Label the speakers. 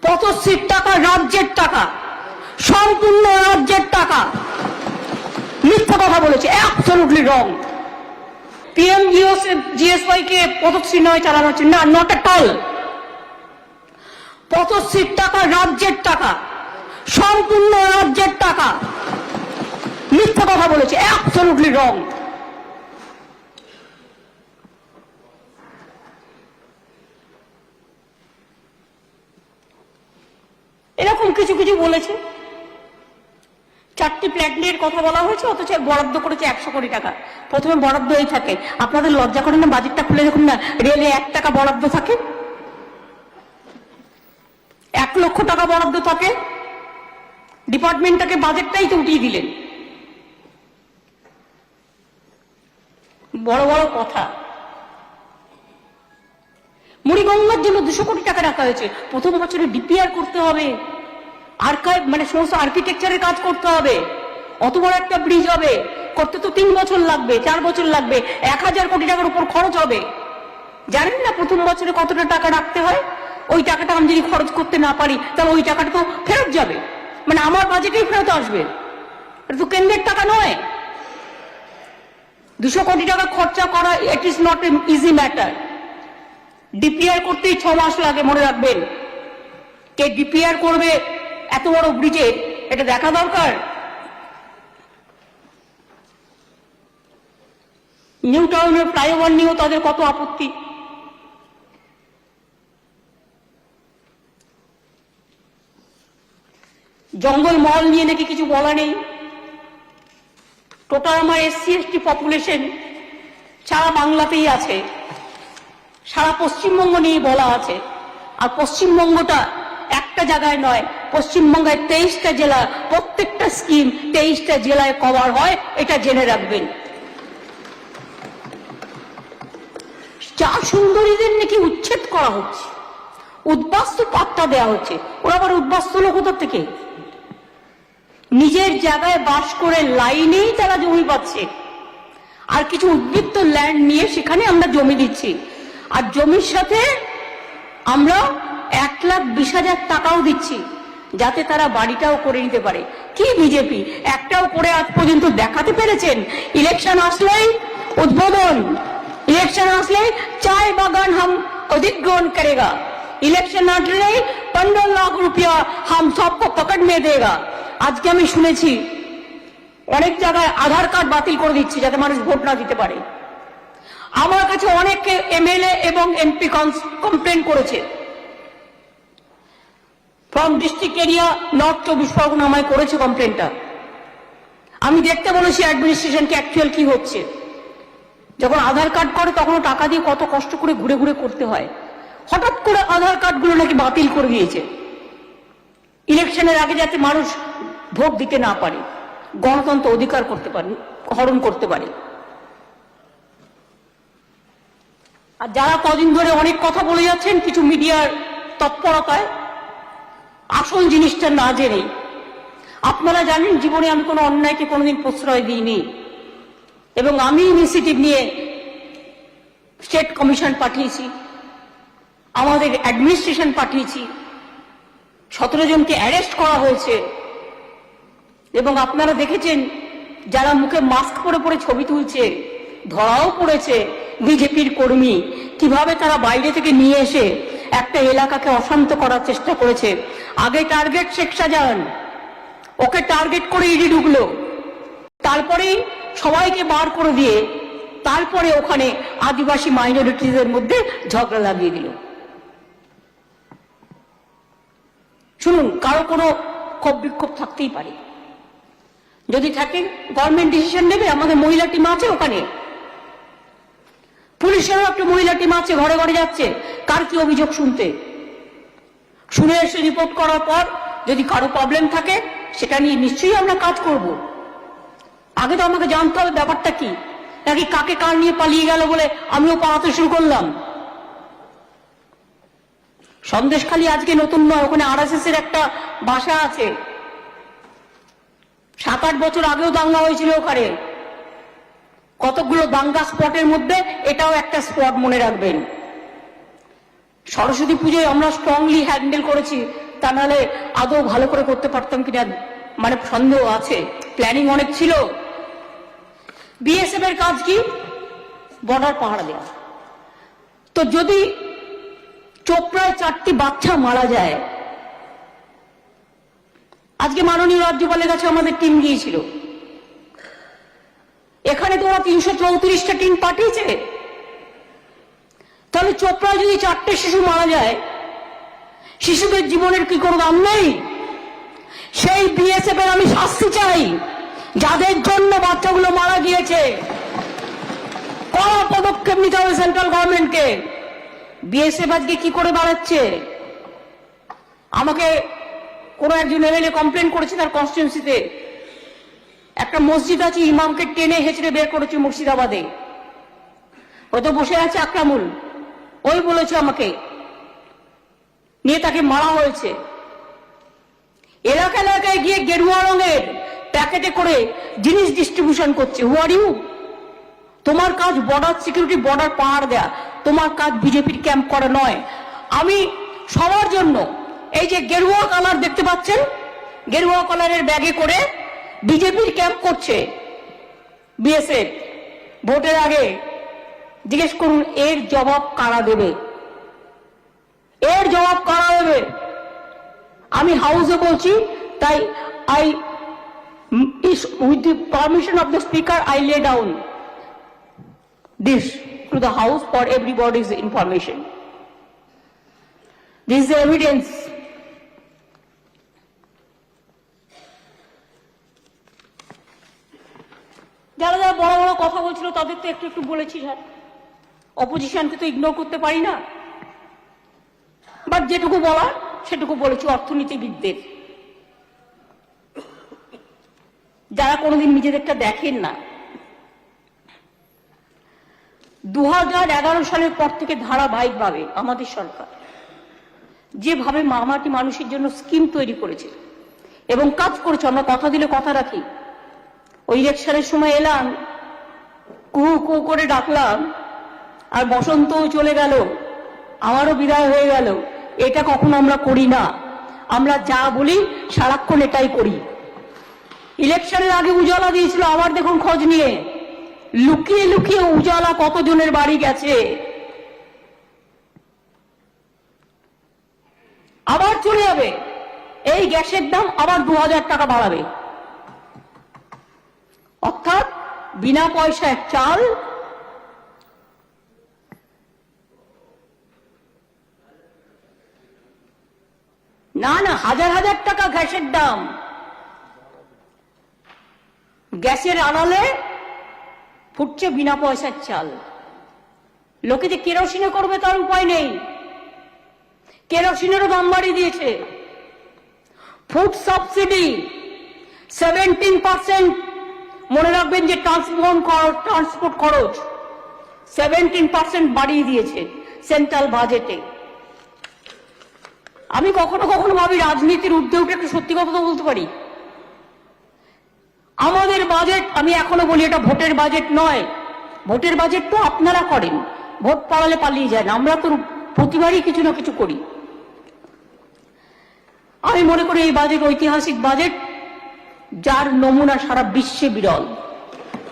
Speaker 1: পথশ্রীর টাকা রাজ্যের টাকা, সম্পূর্ণ রাজ্যের টাকা। মিথ্যা কথা বলেছে, অ্যাবসলিউটলি রং। পিএমজিএসওয়াই কে পথশ্রী নয় চালানো হচ্ছে না, নট এট অল। পথশ্রীর টাকা রাজ্যের টাকা, সম্পূর্ণ রাজ্যের টাকা। মিথ্যা কথা বলেছে, অ্যাবসলিউটলি রং। এরকম কিছু কিছু বলেছে। 4টি প্ল্যানের কথা বলা হয়েছে, অথচ বরাদ্দ করেছে 100 কোটি টাকা। প্রথমে বরাদ্দ এই থাকে, আপনাদের লজ্জা করে না? বাজেটটা খুলে দেখুন না, রেলে 1 টাকা বরাদ্দ থাকে, 1 লক্ষ টাকা বরাদ্দ থাকে। ডিপার্টমেন্টটাকে বাজেটটাই তো উঠিয়ে দিলেন। বড় বড় কথা। মুড়িগঙ্গার জন্য 200 কোটি টাকা রাখা হয়েছে। প্রথম বছরে ডিপিআর করতে হবে, আর্কাইভ মানে সমস্ত আর্কিটেকচারের কাজ করতে হবে। অত বড় একটা ব্রিজ হবে, করতে তো 3 বছর লাগবে, 4 বছর লাগবে, 1000 কোটি টাকার উপর খরচ হবে। জানেন না প্রথম বছরে কতটা টাকা রাখতে হয়? ওই টাকাটা আমি যদি খরচ করতে না পারি, তাহলে ওই টাকাটা তো ফেরত যাবে, মানে আমার বাজেটেই ফেরত আসবে। এটা তো কেন্দ্রের টাকা নয়। 200 কোটি টাকা খরচা করা, it is not a easy matter. DPR করতেই 6 মাস লাগে, মনে রাখবেন। কে ডিপিআর করবে এত বড় ব্রিজে, এটা দেখা দরকার। নিউ টাউনের ফ্লাইওভার নিয়েও তাদের কত আপত্তি। জঙ্গল মহল নিয়ে নাকি কিছু বলা নেই। টোটাল আমার SC/ST পপুলেশন সারা বাংলাতেই আছে, সারা পশ্চিমবঙ্গ নিয়ে বলা আছে। আর পশ্চিমবঙ্গটা একটা জায়গায় নয়, পশ্চিমবঙ্গের 23টা জেলা, প্রত্যেকটা স্কিম 23টা জেলায় কভার হয়, এটা জেনে রাখবেন। চা সুন্দরীদের নাকি উচ্ছেদ করা হচ্ছে, উদ্বাস্তু পাত্তা দেওয়া হচ্ছে। ওরা আবার উদ্বাস্তু হলো কোথা থেকে? নিজের জায়গায় বাস করে লাইনেই তারা জমি পাচ্ছে, আর কিছু উদ্বৃত্ত ল্যান্ড নিয়ে সেখানে আমরা জমি দিচ্ছি। আর জমির সাথে আমরা 1,20,000 টাকাও দিচ্ছি, যাতে তারা বাড়িটাও করে নিতে পারে। কি বিজেপি একটাও করে আজ পর্যন্ত দেখাতে পেরেছেন? ইলেকশন আসলেই উদ্বোধন, ইলেকশন আসলে চায় বাগান হাম অধিগ্রহণ করেগা, ইলেকশন আসলে 15 লাখ রুপিয়া হাম সবকো পকেট মে দেগা। আজকে আমি শুনেছি অনেক জায়গায় আধার কার্ড বাতিল করে দিচ্ছে যাতে মানুষ ভোট না দিতে পারে। আমার কাছে অনেক MLA এবং MP কমপ্লেন করেছে। From district area north 24 Pargana আমায় করেছে কমপ্লেনটা। আমি দেখতে বলেছি অ্যাডমিনিস্ট্রেশনকে অ্যাকচুয়াল কি হচ্ছে। যখন আধার কার্ড করে তখন টাকা দিয়ে কত কষ্ট করে ঘুরে ঘুরে করতে হয়। হঠাৎ করে আধার কার্ডগুলো নাকি বাতিল করে দিয়েছে, ইলেকশনের আগে যাতে মানুষ ভোট দিতে না পারে, গণতন্ত্র অধিকার করতে পারে, হরণ করতে পারে। আর যারা কদিন ধরে অনেক কথা বলে যাচ্ছেন কিছু মিডিয়ার তৎপরতায়, আসল জিনিসটা না জেনেই, আপনারা জানেন জীবনে আমি কোনো অন্যায়কে কোনোদিন প্রশ্রয় দিইনি, এবং আমি ইনিশিয়েটিভ নিয়ে স্টেট কমিশন পাঠিয়েছি, আমাদের অ্যাডমিনিস্ট্রেশন পাঠিয়েছি, 17 জনকে অ্যারেস্ট করা হয়েছে। এবং আপনারা দেখেছেন যারা মুখে মাস্ক পরে পরে ছবি তুলছে, ধরাও পড়েছে বিজেপির কর্মী, কিভাবে তারা বাইরে থেকে নিয়ে এসে একটা এলাকাকে অশান্ত করার চেষ্টা করেছে। আগে টার্গেট শেখ শাহজাহান, ওকে টার্গেট করে ইডি ঢুকলো, তারপরেই সবাইকে বার করে দিয়ে তারপরে ওখানে আদিবাসী মাইনরিটিদের মধ্যে ঝগড়া লাগিয়ে দিল। শুনুন, কারো কোনো ক্ষোভ বিক্ষোভ থাকতেই পারে, যদি থাকে গভর্নমেন্ট ডিসিশন নেবে। আমাদের মহিলা টিম আছে ওখানে, পুলিশেরও একটা মহিলা টিম আছে, ঘরে ঘরে যাচ্ছে কার কি অভিযোগ শুনতে। শুনে এসে রিপোর্ট করার পর যদি কারো প্রবলেম থাকে সেটা নিয়ে নিশ্চয়ই আমরা কাজ করব। আগে তো আমাকে জানতে হবে ব্যাপারটা কি, নাকি কাকে কার নিয়ে পালিয়ে গেল বলে আমিও পালাতে শুরু করলাম। সন্দেশখালী আজকে নতুন নয়, ওখানে RSS এর একটা বাসা আছে। 7-8 বছর আগেও দাঙ্গা হয়েছিল ওখানে। কতগুলো দাঙ্গা স্পটের মধ্যে এটাও একটা স্পট, মনে রাখবেন। সরস্বতী পুজোয় আমরা স্ট্রংলি হ্যান্ডেল করেছি তা নাহলে আদৌ ভালো করে করতে পারতাম কিনা মানে সন্দেহ আছে। প্ল্যানিং অনেক ছিল। বিএসএফ এর কাজ কি? বর্ডার পাহারা দেওয়া। তো যদি চোপড়ায় 4টি বাচ্চা মারা যায়, আজকে মাননীয় রাজ্যপালের কাছে আমাদের টিম গিয়েছিল, এখানে তো ওরা 334টা টিম পাঠিয়েছে। তাহলে চোপড়ায় যদি 4টে শিশু মারা যায়, শিশুদের জীবনের কি কোনো দাম নেই? সেই বিএসএফ এর আমি শাস্তি চাই, যাদের জন্য বাচ্চাগুলো মারা গিয়েছে। কড়া পদক্ষেপ নিতে হবে সেন্ট্রাল গভর্নমেন্টকে। বিএসএফ আজকে কি করে বাড়াচ্ছে? আমাকে কোন একজন এমএলএ কমপ্লেন করেছে, তার কনস্টিটিউয়েন্সিতে একটা মসজিদ আছে, ইমামকে টেনে হেঁচড়ে বের করেছে মুর্শিদাবাদে। হয়তো বসে আছে আকরামুল, ওই বলেছে আমাকে, নিয়ে তাকে মারা হয়েছে। এলাকা এলাকায় গিয়ে গেরুয়া রঙের প্যাকেটে করে জিনিস ডিস্ট্রিবিউশন করছে। হু আর ইউ? তোমার কাজ বর্ডার সিকিউরিটি, বর্ডার পাহাড় দেয়া, তোমার কাজ বিজেপির ক্যাম্প করা নয়। আমি সবার জন্য এই যে গেরুয়া কালার দেখতে পাচ্ছেন, গেরুয়া কালারের ব্যাগে করে বিজেপির ক্যাম্প করছে বিএসএফ। ভোটের আগে জিজ্ঞেস করুন এর জবাব কারা দেবে? এর জবাব কারা দেবে? আমি হাউসে বলছি, তাই with the permission of the speaker I lay down this to the house for everybody's information. This is the evidence. যারা যারা বড় বড় কথা বলছিল তাদের তো একটু একটু বলেছি, স্যার অপোজিশনকে তো ইগনোর করতে পারি না, বাট যেটুকু বলার সেটুকু বলেছি। অর্থনীতিবিদদের, যারা কোনোদিন নিজেদেরটা দেখেন না, 2011 সালের পর থেকে ধারাবাহিকভাবে আমাদের সরকার যেভাবে মামাটি মানুষের জন্য স্কিম তৈরি করেছে এবং কাজ করেছে, আমরা কথা দিলে কথা রাখি। ওই ইলেকশনের সময় এলাম, কুহু কুহু করে ডাকলাম, আর বসন্তও চলে গেল, আমারও বিদায় হয়ে গেল। এটা কখনো আমরা করি না। আমরা যা বলি সারাক্ষণ এটাই করি। ইলেকশনের আগে উজালা দিয়েছিল, আবার দেখুন খোঁজ নিয়ে লুকিয়ে লুকিয়ে উজালা কতজনের বাড়ি গেছে। আবার চলে যাবে, এই গ্যাসের দাম আবার 2000 টাকা বাড়াবে। অর্থাৎ বিনা পয়সায় চাল, না না হাজার হাজার টাকা গ্যাসের দাম। গ্যাসের আড়ালে ফুটছে বিনা পয়সার চাল। লোকে যে কেরোসিনে করবে তার উপায় নেই, কেরোসিনেরও দাম বাড়িয়ে দিয়েছে। ফুড সাবসিডি 17%, মনে রাখবেন যে ট্রান্সপোর্ট খরচ 17% বাড়িয়ে দিয়েছে সেন্ট্রাল বাজেটে। আমি কখনো কখনো ভাবি রাজনীতির ঊর্ধ্বে উঠে একটু সত্যি কথা তো বলতে পারি। আমাদের বাজেট, আমি এখনো বলি এটা ভোটের বাজেট নয়। ভোটের বাজেট তো আপনারা করেন, ভোট পড়ালে পালিয়ে যায় না, আমরা তো প্রতিবারই কিছু না কিছু করি। আমি মনে করি এই বাজেট ঐতিহাসিক বাজেট, যার নমুনা সারা বিশ্বে বিরল।